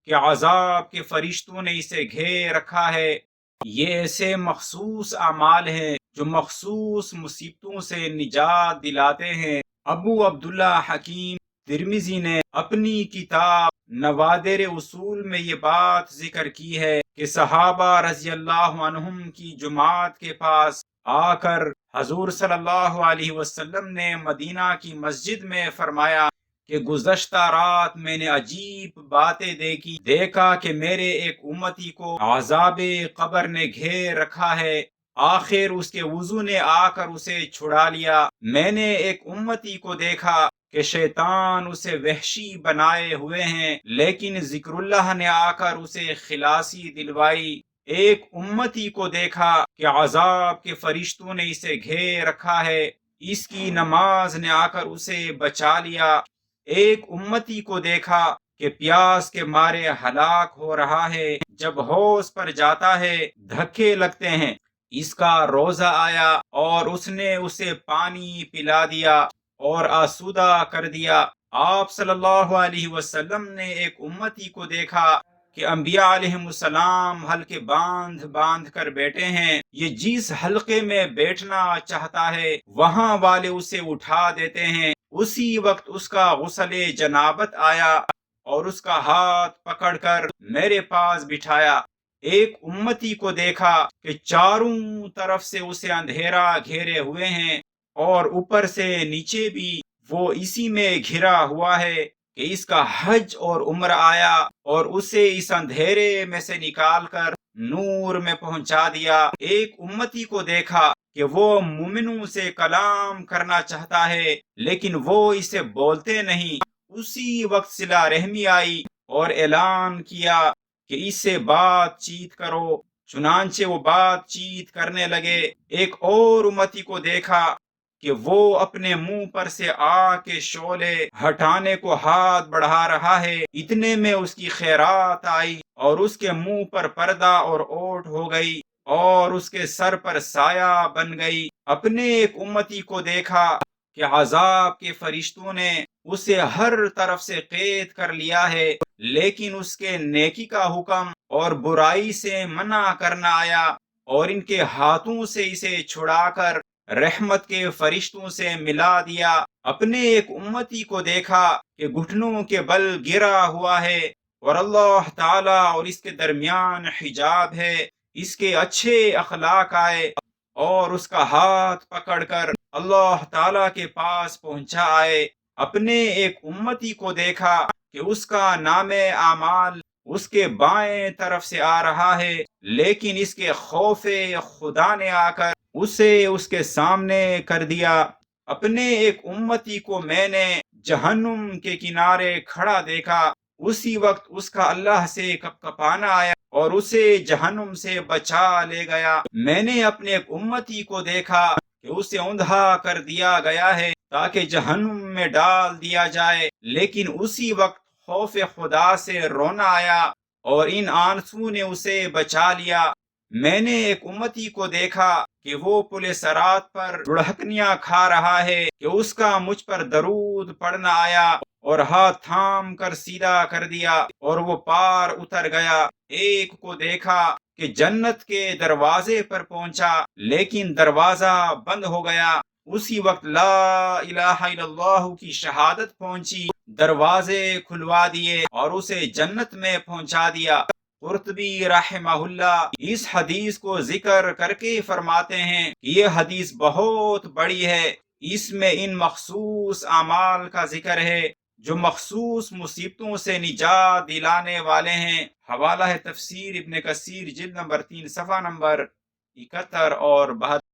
کہ عذاب کے فرشتوں نے اسے گھیر رکھا ہے۔ یہ ایسے مخصوص اعمال ہیں جو مخصوص مصیبتوں سے نجات دلاتے ہیں۔ ابو عبداللہ حکیم ترمذی نے اپنی کتاب نوادر اصول میں یہ بات ذکر کی ہے کہ صحابہ رضی اللہ عنہم کی جماعت کے پاس آ کر حضور صلی اللہ علیہ وسلم نے مدینہ کی مسجد میں فرمایا کہ گزشتہ رات میں نے عجیب باتیں دیکھا کہ میرے ایک امتی کو عذاب قبر نے گھیر رکھا ہے، آخر اس کے وضو نے آ کر اسے چھڑا لیا۔ میں نے ایک امتی کو دیکھا کہ شیطان اسے وحشی بنائے ہوئے ہیں، لیکن ذکر اللہ نے آ کر اسے خلاصی دلوائی۔ ایک امتی کو دیکھا کہ عذاب کے فرشتوں نے اسے گھیر رکھا ہے، اس کی نماز نے آ کر اسے بچا لیا۔ ایک امتی کو دیکھا کہ پیاس کے مارے ہلاک ہو رہا ہے، جب حوض پر جاتا ہے دھکے لگتے ہیں، اس کا روزہ آیا اور اس نے اسے پانی پلا دیا اور آسودہ کر دیا۔ آپ صلی اللہ علیہ وسلم نے ایک امتی کو دیکھا کہ انبیاء علیہ السلام حلقے باندھ باندھ کر بیٹھے ہیں، یہ جس حلقے میں بیٹھنا چاہتا ہے وہاں والے اسے اٹھا دیتے ہیں۔ اسی وقت اس کا غسل جنابت آیا اور اس کا ہاتھ پکڑ کر میرے پاس بٹھایا۔ ایک امتی کو دیکھا کہ چاروں طرف سے اسے اندھیرا گھیرے ہوئے ہیں اور اوپر سے نیچے بھی وہ اسی میں گھرا ہوا ہے کہ اس کا حج اور عمرہ آیا اور اسے اس اندھیرے میں سے نکال کر نور میں پہنچا دیا۔ ایک امتی کو دیکھا کہ وہ مومنوں سے کلام کرنا چاہتا ہے لیکن وہ اسے بولتے نہیں، اسی وقت صلہ رحمی آئی اور اعلان کیا کہ اس سے بات چیت کرو، چنانچہ وہ بات چیت کرنے لگے۔ ایک اور امتی کو دیکھا کہ وہ اپنے منہ پر سے آگ کے شعلے ہٹانے کو ہاتھ بڑھا رہا ہے، اتنے میں اس کی خیرات آئی اور اس کے منہ پر پردہ اور اوٹ ہو گئی اور اس کے سر پر سایہ بن گئی۔ اپنے ایک امتی کو دیکھا کہ عذاب کے فرشتوں نے اسے ہر طرف سے قید کر لیا ہے، لیکن اس کے نیکی کا حکم اور برائی سے منع کرنا آیا اور ان کے ہاتھوں سے اسے چھڑا کر رحمت کے فرشتوں سے ملا دیا۔ اپنے ایک امتی کو دیکھا کہ گھٹنوں کے بل گرا ہوا ہے اور اللہ تعالی اور اس کے درمیان حجاب ہے، اس کے اچھے اخلاق آئے اور اس کا ہاتھ پکڑ کر اللہ تعالی کے پاس پہنچا آئے۔ اپنے ایک امتی کو دیکھا کہ اس کا نام اعمال اس کے بائیں طرف سے آ رہا ہے، لیکن اس کے خوف خدا نے آ کر اسے اس کے سامنے کر دیا۔ اپنے ایک امتی کو میں نے جہنم کے کنارے کھڑا دیکھا، اسی وقت اس کا اللہ سے کپکپانا آیا اور اسے جہنم سے بچا لے گیا۔ میں نے اپنے ایک امتی کو دیکھا کہ اسے اندھا کر دیا گیا ہے تاکہ جہنم میں ڈال دیا جائے، لیکن اسی وقت خوف خدا سے رونا آیا اور ان آنسو نے اسے بچا لیا۔ میں نے ایک امتی کو دیکھا کہ وہ پل صراط پر لڑھکنیاں کھا رہا ہے کہ اس کا مجھ پر درود پڑھنا آیا اور ہاتھ تھام کر سیدھا کر دیا اور وہ پار اتر گیا۔ ایک کو دیکھا کہ جنت کے دروازے پر پہنچا لیکن دروازہ بند ہو گیا، اسی وقت لا الہ الا اللہ کی شہادت پہنچی، دروازے کھلوا دیے اور اسے جنت میں پہنچا دیا۔ قرطبی رحمہ اللہ اس حدیث کو ذکر کر کے فرماتے ہیں کہ یہ حدیث بہت بڑی ہے، اس میں ان مخصوص اعمال کا ذکر ہے جو مخصوص مصیبتوں سے نجات دلانے والے ہیں۔ حوالہ ہے تفسیر ابن کثیر جلد نمبر 3 صفحہ نمبر 71 اور 72۔